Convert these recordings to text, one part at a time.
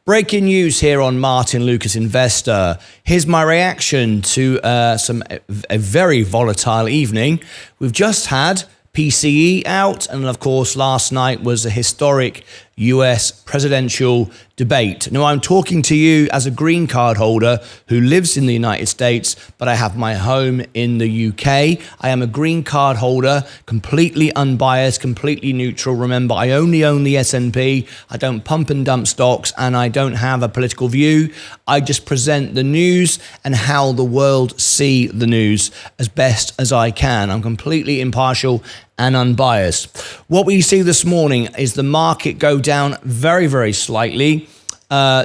Breaking news here on Martyn Lucas Investor. Here's my reaction to a very volatile evening. We've just had PCE out, and of course last night was a historic US presidential debate. Now, I'm talking to you as a green card holder who lives in the United States, but I have my home in the UK. I am a green card holder, completely unbiased, completely neutral. Remember, I only own the S&P. I don't pump and dump stocks, and I don't have a political view. I just present the news and how the world see the news as best as I can. I'm completely impartial and unbiased. What we see this morning is the market go down very, very slightly.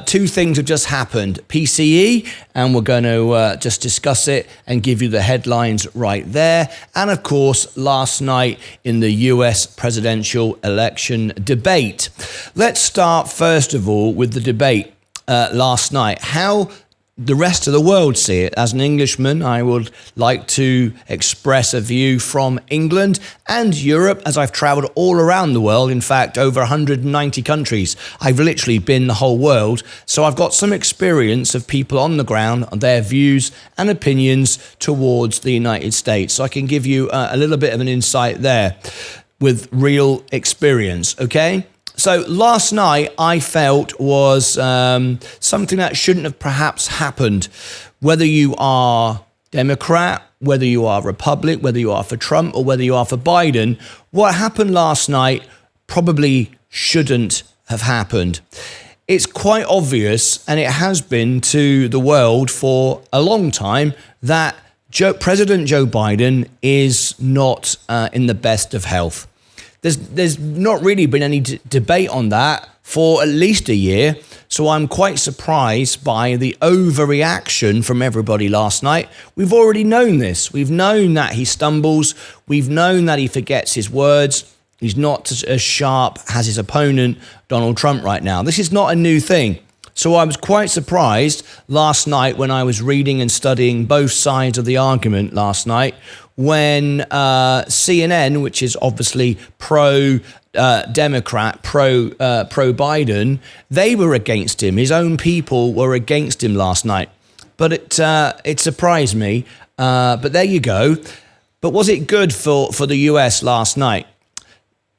Two things have just happened. PCE, and we're going to just discuss it and give you the headlines right there. And of course, last night in the US presidential election debate. Let's start first of all with the debate last night. How the rest of the world see it. As an Englishman, I would like to express a view from England and Europe, as I've traveled all around the world, in fact, over 190 countries. I've literally been the whole world, so I've got some experience of people on the ground, their views and opinions towards the United States. So I can give you a little bit of an insight there with real experience, okay? So last night I felt was something that shouldn't have perhaps happened. Whether you are Democrat, whether you are Republican, whether you are for Trump or whether you are for Biden, what happened last night probably shouldn't have happened. It's quite obvious, and it has been to the world for a long time, that President Joe Biden is not in the best of health. There's not really been any debate on that for at least a year, so I'm quite surprised by the overreaction from everybody last night. We've already known this. We've known that he stumbles. We've known that he forgets his words. He's not as sharp as his opponent, Donald Trump, right now. This is not a new thing. So I was quite surprised last night when I was reading and studying both sides of the argument last night, when CNN, which is obviously pro-Democrat, pro-Biden, they were against him. His own people were against him last night. But it surprised me. But there you go. But was it good for the US last night?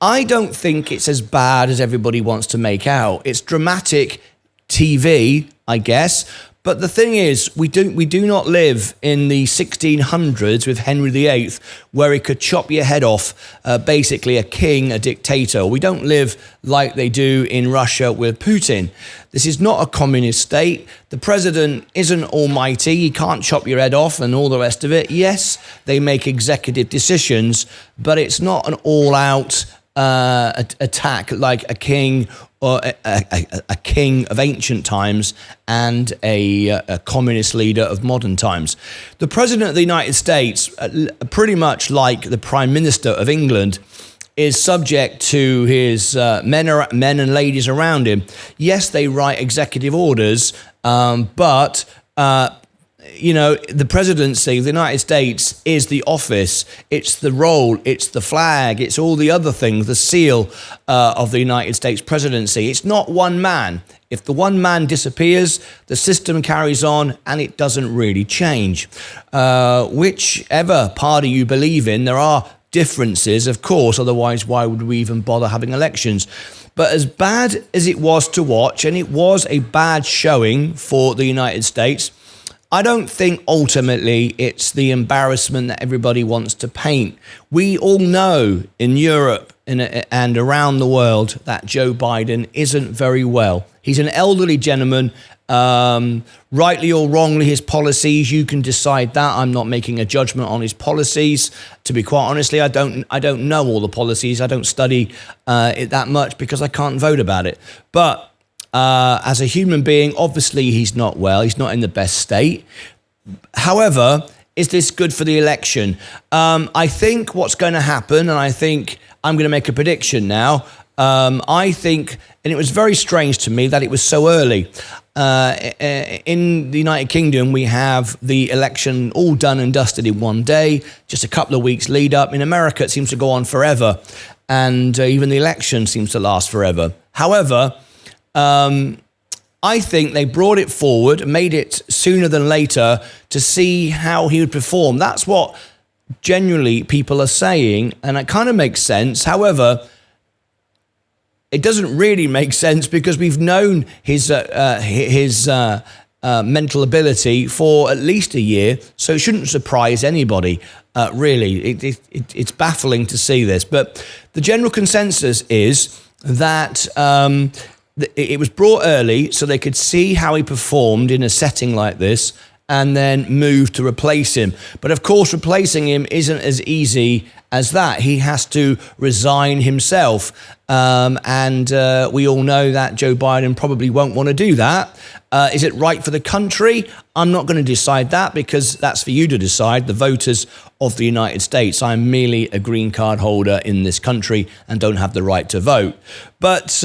I don't think it's as bad as everybody wants to make out. It's dramatic TV, I guess. But the thing is, we do not live in the 1600s with Henry VIII, where he could chop your head off, basically a king, a dictator. We don't live like they do in Russia with Putin. This is not a communist state. The president isn't almighty. He can't chop your head off and all the rest of it. Yes, they make executive decisions, but it's not an all-out attack like a king or a king of ancient times and a communist leader of modern times. The President of the United States, pretty much like the Prime Minister of England, is subject to his men and ladies around him. Yes, they write executive orders, but you know, the presidency of the United States is the office, it's the role, it's the flag, it's all the other things, the seal of the United States presidency. It's not one man. If the one man disappears, the system carries on and it doesn't really change. Whichever party you believe in, there are differences, of course, otherwise why would we even bother having elections? But as bad as it was to watch, and it was a bad showing for the United States, I don't think ultimately it's the embarrassment that everybody wants to paint. We all know in Europe and around the world that Joe Biden isn't very well. He's an elderly gentleman. Rightly or wrongly, his policies, you can decide that. I'm not making a judgment on his policies. To be quite honestly, I don't know all the policies. I don't study it that much because I can't vote about it. But as a human being, obviously he's not well. He's not in the best state. However, is this good for the election? I think what's going to happen, and I think I'm going to make a prediction now. I think, and it was very strange to me that it was so early. In the United Kingdom, we have the election all done and dusted in one day, just a couple of weeks lead up. In America, it seems to go on forever, and even the election seems to last forever. However, I think they brought it forward, made it sooner than later to see how he would perform. That's what generally people are saying, and it kind of makes sense. However, it doesn't really make sense because we've known his mental ability for at least a year, so it shouldn't surprise anybody. Really, it's baffling to see this, but the general consensus is that it was brought early so they could see how he performed in a setting like this and then move to replace him. But of course, replacing him isn't as easy as that. He has to resign himself. And we all know that Joe Biden probably won't want to do that. Is it right for the country? I'm not going to decide that because that's for you to decide, the voters of the United States. I'm merely a green card holder in this country and don't have the right to vote. But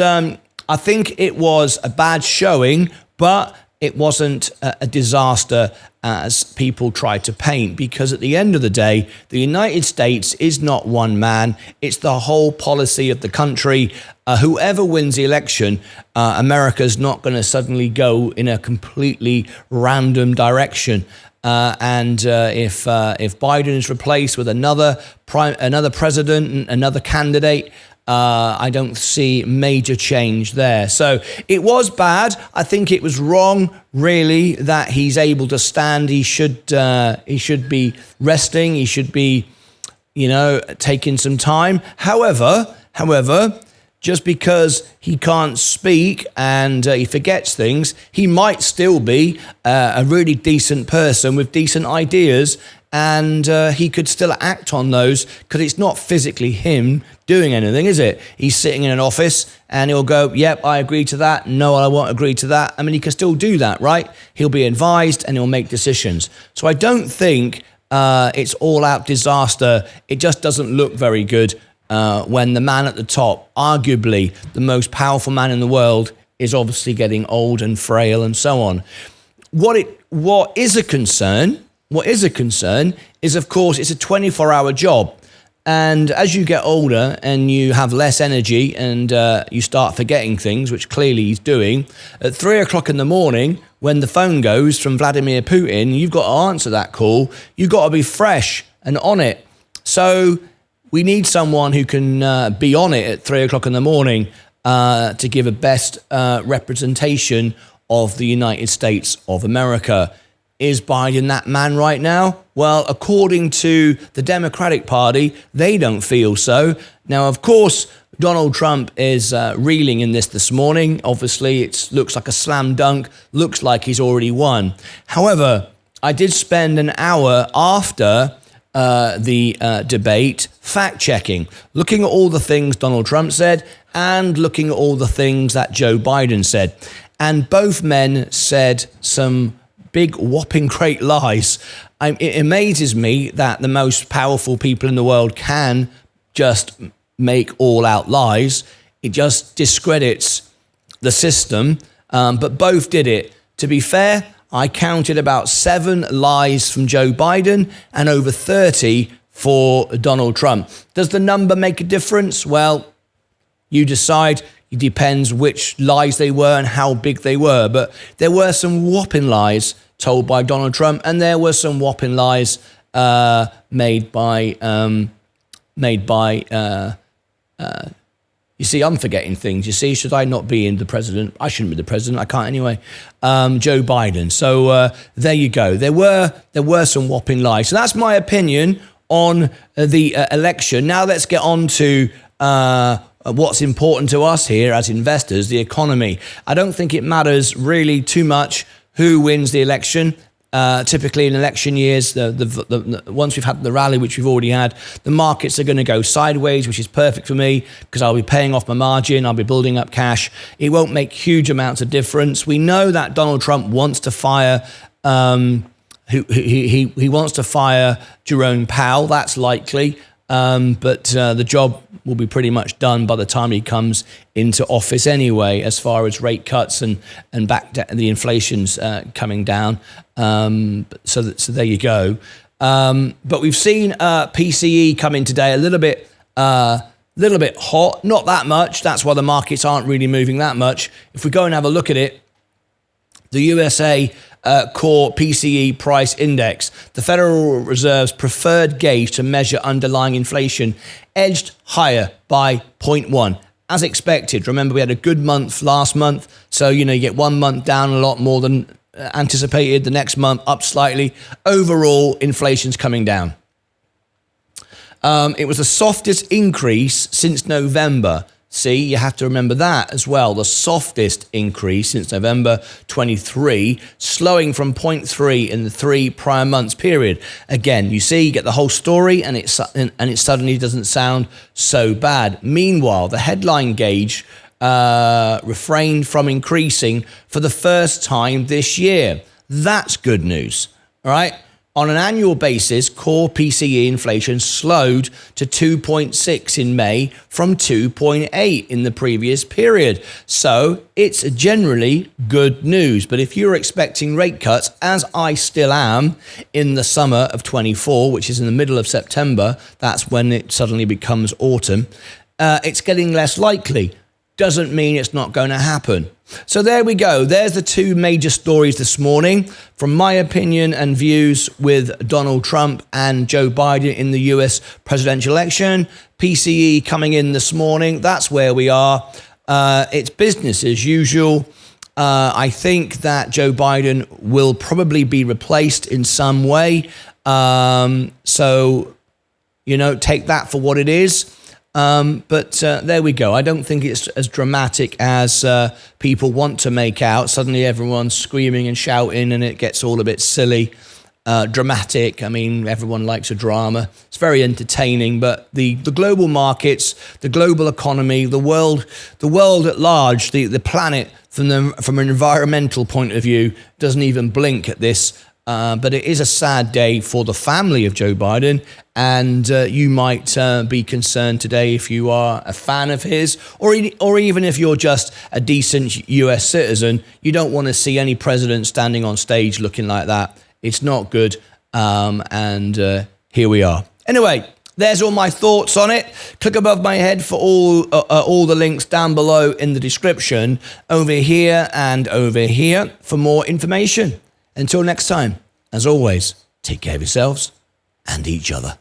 I think it was a bad showing, but it wasn't a disaster as people try to paint, because at the end of the day, the United States is not one man. It's the whole policy of the country. Whoever wins the election, America's not going to suddenly go in a completely random direction. And if Biden is replaced with another president, another candidate, I don't see major change there. So it was bad. I think it was wrong, really, that he's able to stand. He should be resting. He should be, taking some time. However, just because he can't speak and he forgets things, he might still be a really decent person with decent ideas, and he could still act on those because it's not physically him doing anything, is it? He's sitting in an office and he'll go, yep, I agree to that. No, I won't agree to that. I mean, he can still do that, right? He'll be advised and he'll make decisions. So I don't think it's all out disaster. It just doesn't look very good when the man at the top, arguably the most powerful man in the world, is obviously getting old and frail and so on. What is a concern is, of course, it's a 24-hour job. And as you get older and you have less energy and you start forgetting things, which clearly he's doing, at 3 o'clock in the morning, when the phone goes from Vladimir Putin, you've got to answer that call. You've got to be fresh and on it. So we need someone who can be on it at 3 o'clock in the morning to give a best representation of the United States of America. Is Biden that man right now? Well, according to the Democratic Party, they don't feel so. Now, of course, Donald Trump is reeling in this morning. Obviously, it looks like a slam dunk, looks like he's already won. However, I did spend an hour after the debate fact-checking, looking at all the things Donald Trump said and looking at all the things that Joe Biden said. And both men said some big whopping great lies. It amazes me that the most powerful people in the world can just make all out lies. It just discredits the system, but both did it. To be fair, I counted about 7 lies from Joe Biden and over 30 for Donald Trump. Does the number make a difference? Well, you decide. It depends which lies they were and how big they were. But there were some whopping lies told by Donald Trump, and there were some whopping lies made by. You see, I'm forgetting things. You see, should I not be the president? I shouldn't be the president. I can't anyway. Joe Biden. So there you go. There were some whopping lies. So that's my opinion on the election. Now let's get on to what's important to us here as investors, the economy. I don't think it matters really too much who wins the election. Typically in election years, once we've had the rally, which we've already had, the markets are going to go sideways, which is perfect for me because I'll be paying off my margin, I'll be building up cash. It won't make huge amounts of difference. We know that Donald Trump wants to fire he wants to fire Jerome Powell. That's likely. But the job will be pretty much done by the time he comes into office anyway, as far as rate cuts and the inflation's coming down. So there you go. But we've seen PCE come in today a little bit hot, not that much. That's why the markets aren't really moving that much. If we go and have a look at it, The USA core PCE price index, the Federal Reserve's preferred gauge to measure underlying inflation, edged higher by 0.1. As expected. Remember, we had a good month last month. So, you get 1 month down a lot more than anticipated. The next month up slightly. Overall, inflation's coming down. It was the softest increase since November. See, you have to remember that as well. The softest increase since November 23, slowing from 0.3 in the 3 prior months period. Again, you see, you get the whole story and it suddenly doesn't sound so bad. Meanwhile, the headline gauge refrained from increasing for the first time this year. That's good news, all right? On an annual basis, core PCE inflation slowed to 2.6 in May from 2.8 in the previous period. So it's generally good news. But if you're expecting rate cuts, as I still am, in the summer of 24, which is in the middle of September, that's when it suddenly becomes autumn, it's getting less likely. Doesn't mean it's not going to happen. So there we go. There's the 2 major stories this morning. From my opinion and views with Donald Trump and Joe Biden in the US presidential election. PCE coming in this morning. That's where we are. It's business as usual. I think that Joe Biden will probably be replaced in some way. So, take that for what it is. But there we go. I don't think it's as dramatic as people want to make out. Suddenly everyone's screaming and shouting and it gets all a bit silly, dramatic. I mean, everyone likes a drama. It's very entertaining, but the global markets, the global economy, the world at large, the planet from an environmental point of view doesn't even blink at this. But it is a sad day for the family of Joe Biden, and you might be concerned today if you are a fan of his, or even if you're just a decent US citizen. You don't want to see any president standing on stage looking like that. It's not good, and here we are. Anyway, there's all my thoughts on it. Click above my head for all the links down below in the description, over here and over here for more information. Until next time, as always, take care of yourselves and each other.